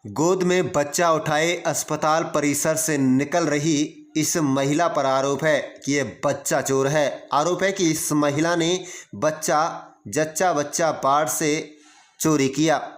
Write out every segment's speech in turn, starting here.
गोद में बच्चा उठाए अस्पताल परिसर से निकल रही इस महिला पर आरोप है कि ये बच्चा चोर है। आरोप है कि इस महिला ने जच्चा बच्चा बाढ़ से चोरी किया।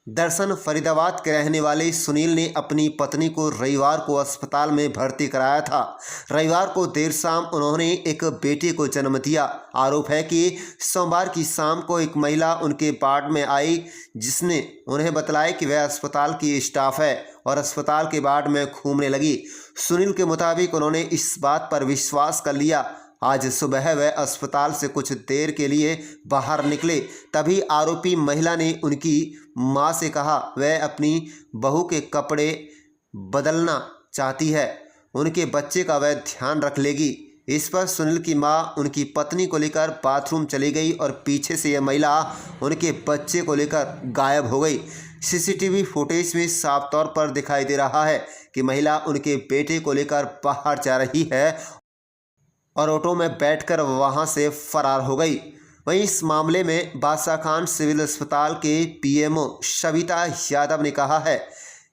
दरअसल फरीदाबाद के रहने वाले सुनील ने अपनी पत्नी को रविवार को अस्पताल में भर्ती कराया था। रविवार को देर शाम उन्होंने एक बेटे को जन्म दिया। आरोप है कि सोमवार की शाम को एक महिला उनके वार्ड में आई, जिसने उन्हें बतलाया कि वह अस्पताल की स्टाफ है और अस्पताल के वार्ड में घूमने लगी। सुनील के मुताबिक उन्होंने इस बात पर विश्वास कर लिया। आज सुबह वह अस्पताल से कुछ देर के लिए बाहर निकले, तभी आरोपी महिला ने उनकी मां से कहा वह अपनी बहू के कपड़े बदलना चाहती है, उनके बच्चे का वह ध्यान रख लेगी। इस पर सुनील की मां उनकी पत्नी को लेकर बाथरूम चली गई और पीछे से यह महिला उनके बच्चे को लेकर गायब हो गई। सीसीटीवी फुटेज में साफ तौर पर दिखाई दे रहा है कि महिला उनके बेटे को लेकर बाहर जा रही है और ऑटो में बैठकर वहां से फरार हो गई। वहीं इस मामले में बादशाह खान सिविल अस्पताल के पीएमओ सविता यादव ने कहा है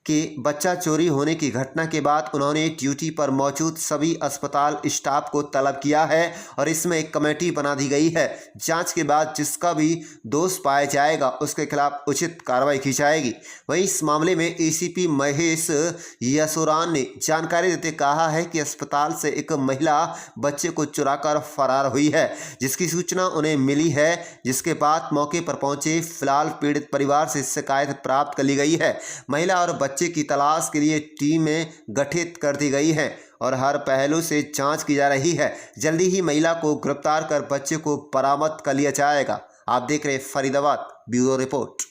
कि बच्चा चोरी होने की घटना के बाद उन्होंने ड्यूटी पर मौजूद सभी अस्पताल स्टाफ को तलब किया है और इसमें एक कमेटी बना दी गई है। जांच के बाद जिसका भी दोष पाया जाएगा उसके खिलाफ उचित कार्रवाई की जाएगी। वहीं इस मामले में एसीपी महेश यशोरान ने जानकारी देते कहा है कि अस्पताल से एक महिला बच्चे को चुराकर फरार हुई है, जिसकी सूचना उन्हें मिली है, जिसके बाद मौके पर पहुंचे। फिलहाल पीड़ित परिवार से शिकायत प्राप्त कर ली गई है। महिला और बच्चे की तलाश के लिए टीमें गठित कर दी गई हैं और हर पहलू से जांच की जा रही है। जल्दी ही महिला को गिरफ्तार कर बच्चे को बरामद कर लिया जाएगा। आप देख रहे फरीदाबाद ब्यूरो रिपोर्ट।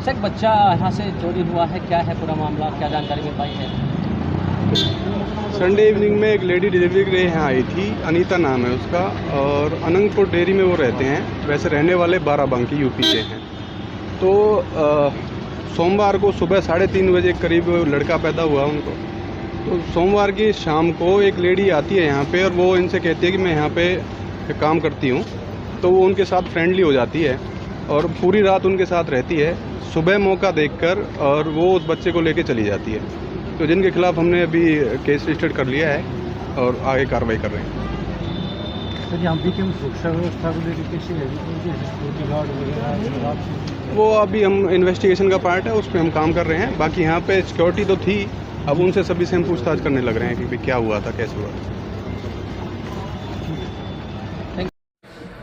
सर, बच्चा यहाँ से चोरी हुआ है, क्या है पूरा मामला, क्या जानकारी मिल पाई है? संडे इवनिंग में एक लेडी डिलीवरी के लिए यहाँ आई थी, अनीता नाम है उसका, और अनंतपुर डेयरी में वो रहते हैं। वैसे रहने वाले बाराबंकी यूपी के हैं। तो सोमवार को सुबह 3:30 बजे करीब लड़का पैदा हुआ उनको। तो सोमवार की शाम को एक लेडी आती है यहाँ पे और वो इनसे कहती है कि मैं यहाँ पे काम करती हूँ। तो वो उनके साथ फ्रेंडली हो जाती है और पूरी रात उनके साथ रहती है। सुबह मौका देखकर और वो उस बच्चे को लेके चली जाती है। तो जिनके खिलाफ हमने अभी केस रजिस्टर कर लिया है और आगे कार्रवाई कर रहे हैं। सुरक्षा व्यवस्था को लेकर कैसी है? सिक्योरिटी गार्ड वगैरह वो अभी हम इन्वेस्टिगेशन का पार्ट है, उस पर हम काम कर रहे हैं। बाकी यहाँ पे सिक्योरिटी तो थी, अब उनसे सभी से हम पूछताछ करने लग रहे हैं कि भाई क्या हुआ था, कैसे हुआ।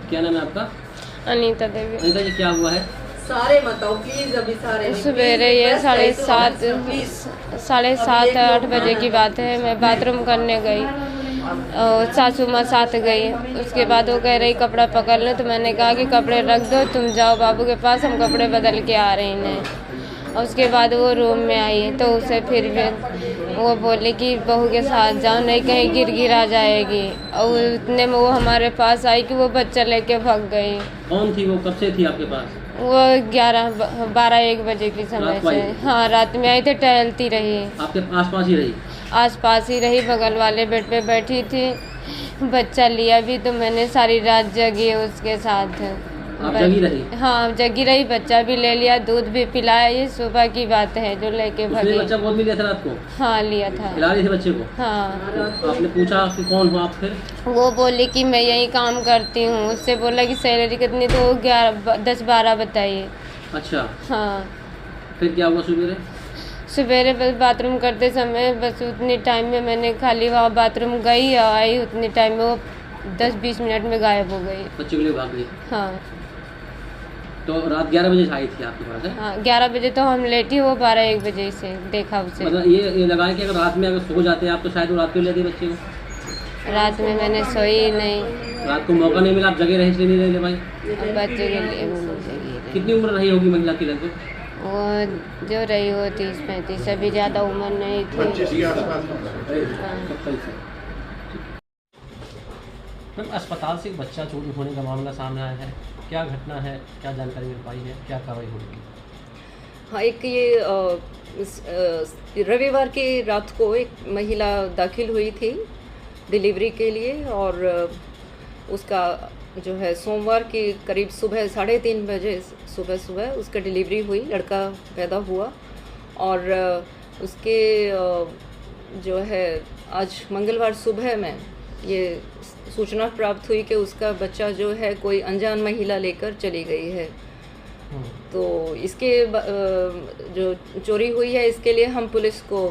क्या नाम है आपका? अनीता देवी। अनीता जी, क्या हुआ है? सारे बताओ प्लीज। अभी सारे सवेरे ये 7:30-8 बजे की बात है। मैं बाथरूम करने गई और सासू माँ साथ गई। उसके बाद वो कह रही कपड़ा पकड़ लो, तो मैंने कहा कि कपड़े रख दो, तुम जाओ बाबू के पास, हम कपड़े बदल के आ रहे हैं। और उसके बाद वो रूम में आई तो उसे फिर वो बोले कि बहू के साथ जाओ, नहीं कहीं गिर आ जाएगी। और इतने में वो हमारे पास आई कि वो बच्चा लेके भाग गई। कौन थी वो, कब से थी आपके पास? वो 12-1 बजे की समय से। हाँ, रात में आई थी, टहलती रही। आपके आसपास ही रही? आसपास ही रही, बगल वाले बेड पे बैठी थी। बच्चा लिया भी तो मैंने सारी रात जगी उसके साथ। आप जगी रही? हाँ, जगी रही, बच्चा भी ले लिया, दूध भी पिलाया। ये सुबह की बात है जो लेके भागी। बच्चा गोद में लिया था रात को? हाँ, लिया था। खिला रही थी बच्चे को? हाँ। तो आपने पूछा कि कौन हो आप? फिर वो बोली कि मैं यही काम करती हूँ। उससे बोला कि सैलरी कितनी, तो 10-12 बताइए। अच्छा। हाँ। फिर क्या हुआ सवेरे बस बाथरूम करते समय बस उतनी टाइम में मैंने खाली वहाँ बाथरूम गई और आई, उतनी टाइम में वो 10-20 मिनट में गायब हो गई। बच्चे को लिए भाग गई? हाँ। तो रात 11 बजे आई थी आपके पास? है? हाँ, 11 बजे तो हम लेटी, वो 12-1 बजे से देखा उसे। मतलब ये लगाए कि अगर रात में अगर सो जाते हैं आप तो शायद वो रात को ले दी बच्चे को? रात में मैंने सोई नहीं। रात को मौका नहीं मिला, आप जगह रहे इसलिए नहीं रहे भाई? बच्चे के लिए कितनी उम्र रही होगी महिला की लगभग? वो जो रही हो 30-35, अभी ज़्यादा उम्र नहीं थी। मैम, अस्पताल से एक बच्चा चोरी होने का मामला सामने आया है, क्या घटना है, क्या जानकारी मिल पाई है, क्या कार्रवाई होगी? हाँ, एक ये रविवार की रात को एक महिला दाखिल हुई थी डिलीवरी के लिए और उसका जो है सोमवार की करीब सुबह 3:30 बजे सुबह उसका डिलीवरी हुई, लड़का पैदा हुआ। और उसके जो है आज मंगलवार सुबह में ये सूचना प्राप्त हुई कि उसका बच्चा जो है कोई अनजान महिला लेकर चली गई है। तो इसके जो चोरी हुई है इसके लिए हम पुलिस को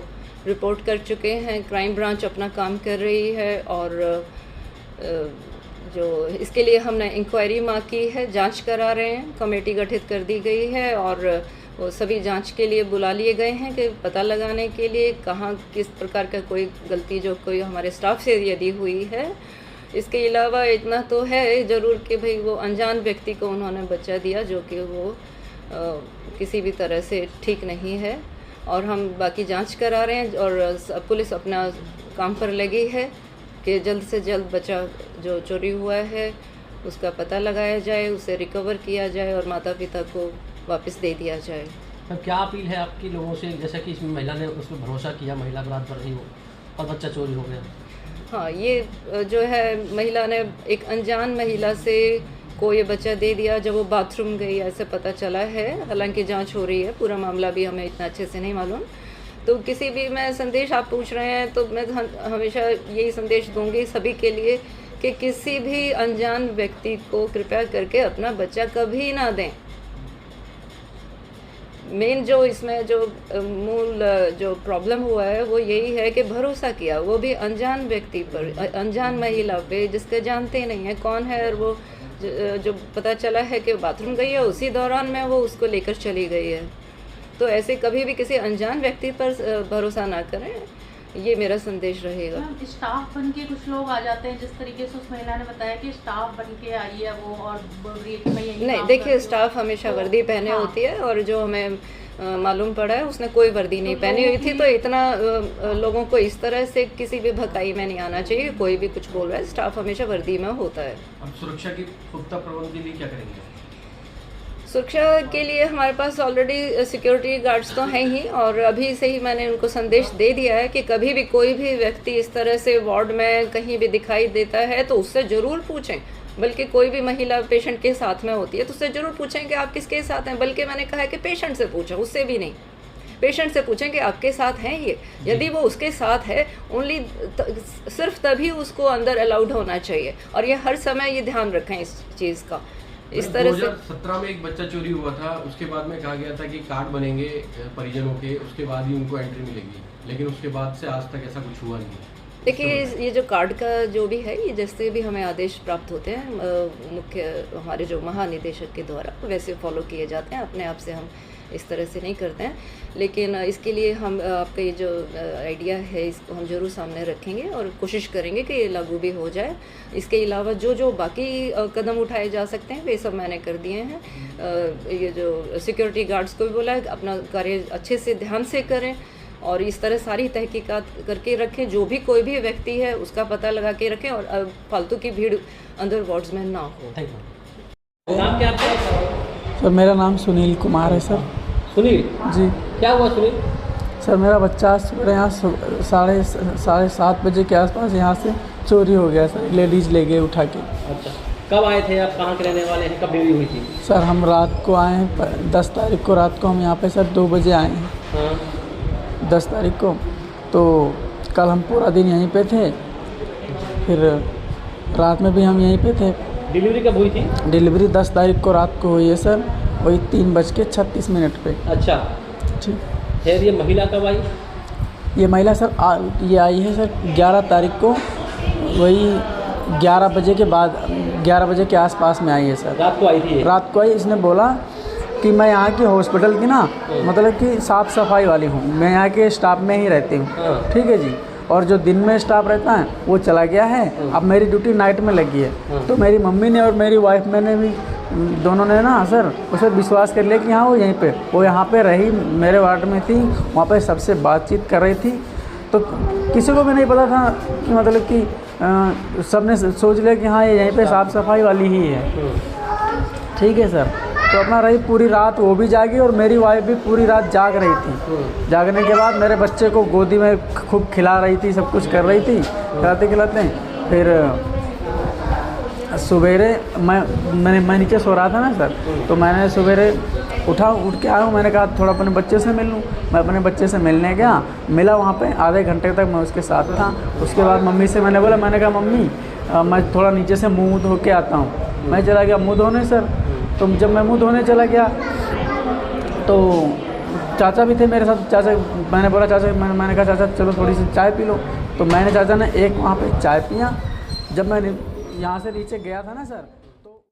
रिपोर्ट कर चुके हैं। क्राइम ब्रांच अपना काम कर रही है और जो इसके लिए हमने इंक्वायरी मांग की है, जांच करा रहे हैं, कमेटी गठित कर दी गई है और वो सभी जांच के लिए बुला लिए गए हैं कि पता लगाने के लिए कहाँ किस प्रकार का कोई गलती जो कोई हमारे स्टाफ से यदि हुई है। इसके अलावा इतना तो है ज़रूर कि भाई वो अनजान व्यक्ति को उन्होंने बच्चा दिया जो कि वो किसी भी तरह से ठीक नहीं है और हम बाकी जांच करा रहे हैं और पुलिस अपना काम पर लगी है कि जल्द से जल्द बच्चा जो चोरी हुआ है उसका पता लगाया जाए, उसे रिकवर किया जाए और माता पिता को वापस दे दिया जाए। अब क्या अपील है आपकी लोगों से, जैसा कि इस महिला ने उस पर भरोसा किया, महिला अपराध कर रही हो और बच्चा चोरी हो गया? हाँ, ये जो है महिला ने एक अनजान महिला से को ये बच्चा दे दिया जब वो बाथरूम गई, ऐसे पता चला है। हालांकि जांच हो रही है, पूरा मामला भी हमें इतना अच्छे से नहीं मालूम। तो किसी भी मैं संदेश आप पूछ रहे हैं तो मैं हमेशा यही संदेश दूंगी सभी के लिए कि किसी भी अनजान व्यक्ति को कृपया करके अपना बच्चा कभी ना दें। मेन जो इसमें जो मूल जो प्रॉब्लम हुआ है वो यही है कि भरोसा किया, वो भी अनजान व्यक्ति पर, अनजान महिला पे जिसके जानते नहीं है कौन है, और वो जो पता चला है कि बाथरूम गई है उसी दौरान में वो उसको लेकर चली गई है। तो ऐसे कभी भी किसी अनजान व्यक्ति पर भरोसा ना करें, ये मेरा संदेश रहेगा। स्टाफ बन के कुछ लोग आ जाते हैं, जिस तरीके से उस महिला ने बताया कि स्टाफ बन के आई है वो और बोल रही है कि मैं यही नहीं, देखिए स्टाफ हमेशा वर्दी पहने होती है और जो हमें मालूम पड़ा है उसने कोई वर्दी नहीं पहनी हुई थी। तो इतना लोगों को इस तरह से किसी भी भकाई में नहीं आना चाहिए। कोई भी कुछ बोल रहा है, स्टाफ हमेशा वर्दी में होता है। अब सुरक्षा की पुख्ता प्रबंध के लिए क्या करेंगे? सुरक्षा के लिए हमारे पास ऑलरेडी सिक्योरिटी गार्ड्स तो हैं ही और अभी से ही मैंने उनको संदेश दे दिया है कि कभी भी कोई भी व्यक्ति इस तरह से वार्ड में कहीं भी दिखाई देता है तो उससे ज़रूर पूछें। बल्कि कोई भी महिला पेशेंट के साथ में होती है तो उससे ज़रूर पूछें कि आप किसके साथ हैं। बल्कि मैंने कहा है कि पेशेंट से पूछें, उससे भी नहीं, पेशेंट से पूछें कि आपके साथ हैं ये। यदि वो उसके साथ है ओनली सिर्फ तभी उसको अंदर अलाउड होना चाहिए। और ये हर समय ये ध्यान रखें इस चीज़ का। इस तरह से 2017 में एक बच्चा चोरी हुआ था, उसके बाद में कहा गया था कि कार्ड बनेंगे परिजनों के, उसके बाद ही उनको एंट्री मिलेगी, लेकिन उसके बाद से आज तक ऐसा कुछ हुआ नहीं। देखिए ये जो कार्ड का जो भी है, ये जैसे भी हमें आदेश प्राप्त होते हैं मुख्य हमारे जो महानिदेशक के द्वारा वैसे फॉलो किए जाते हैं। अपने आप से हम इस तरह से नहीं करते हैं, लेकिन इसके लिए हम आपका ये जो आइडिया है इसको हम ज़रूर सामने रखेंगे और कोशिश करेंगे कि ये लागू भी हो जाए। इसके अलावा जो बाकी कदम उठाए जा सकते हैं वे सब मैंने कर दिए हैं। ये जो सिक्योरिटी गार्ड्स को भी बोला है अपना कार्य अच्छे से ध्यान से करें और इस तरह सारी तहकीकात करके रखें। जो भी कोई भी व्यक्ति है उसका पता लगा के रखें और फालतू की भीड़ अंदर वार्ड्स में ना हो। Thank you. नाम क्या आपका? सर मेरा नाम सुनील कुमार है सर। सुनील जी। क्या हुआ सुनील? सर मेरा बच्चा सुबह यहाँ 7:30 बजे के आसपास यहाँ से चोरी हो गया सर। लेडीज़ ले गए उठा के। अच्छा, कब आए थे आप? कहाँ के रहने वाले हैं? कब डिलीवरी हुई थी? सर हम रात को आए हैं, 10 तारीख को रात को हम यहाँ पे सर 2 बजे आए हैं। हाँ। 10 तारीख को। तो कल हम पूरा दिन यहीं पे थे, फिर रात में भी हम यहीं पे थे। डिलीवरी कब हुई थी? डिलीवरी 10 तारीख को रात को हुई है सर, वही 3:36 पे। अच्छा ठीक। खैर ये महिला कब आई? ये महिला सर ये आई है सर 11 तारीख को, वही 11 बजे के बाद 11 बजे के आसपास में आई है सर। रात को आई थी? रात को आई। इसने बोला कि मैं यहाँ की हॉस्पिटल की ना मतलब कि साफ़ सफाई वाली हूँ, मैं यहाँ के स्टाफ में ही रहती हूँ। ठीक है जी। और जो दिन में स्टाफ रहता है वो चला गया है, अब मेरी ड्यूटी नाइट में लगी है। तो मेरी मम्मी ने और मेरी वाइफ मैंने भी दोनों ने ना सर उसे विश्वास कर लिया कि हाँ वो यहीं पे, वो यहाँ पे रही, मेरे वार्ड में थी, वहाँ पे सबसे बातचीत कर रही थी। तो किसी को भी नहीं पता था कि मतलब कि सबने सोच लिया कि हाँ ये यहीं पे साफ़ सफाई वाली ही है। ठीक है सर। तो अपना रही पूरी रात, वो भी जागी और मेरी वाइफ भी पूरी रात जाग रही थी। जागने के बाद मेरे बच्चे को गोदी में खूब खिला रही थी, सब कुछ कर रही थी, खिलाते खिलाते फिर सवेरे मैं नीचे सो रहा था ना सर, तो मैंने सवेरे उठ के आया हूँ। मैंने कहा थोड़ा अपने बच्चे से मिल लूँ। मैं अपने बच्चे से मिलने गया, मिला वहाँ पे, आधे घंटे तक मैं उसके साथ था। उसके बाद मम्मी से मैंने बोला, मैंने कहा मम्मी मैं थोड़ा नीचे से मुँह धो के आता हूँ। मैं चला गया मुँह धोने सर। तो जब मैं मुँह धोने चला गया तो चाचा भी थे मेरे साथ। चाचा, मैंने बोला चाचा, मैंने कहा चाचा चलो थोड़ी सी चाय पी लो। तो मैंने चाचा ने एक वहाँ पे चाय पिया। जब मैं यहाँ से नीचे गया था ना सर,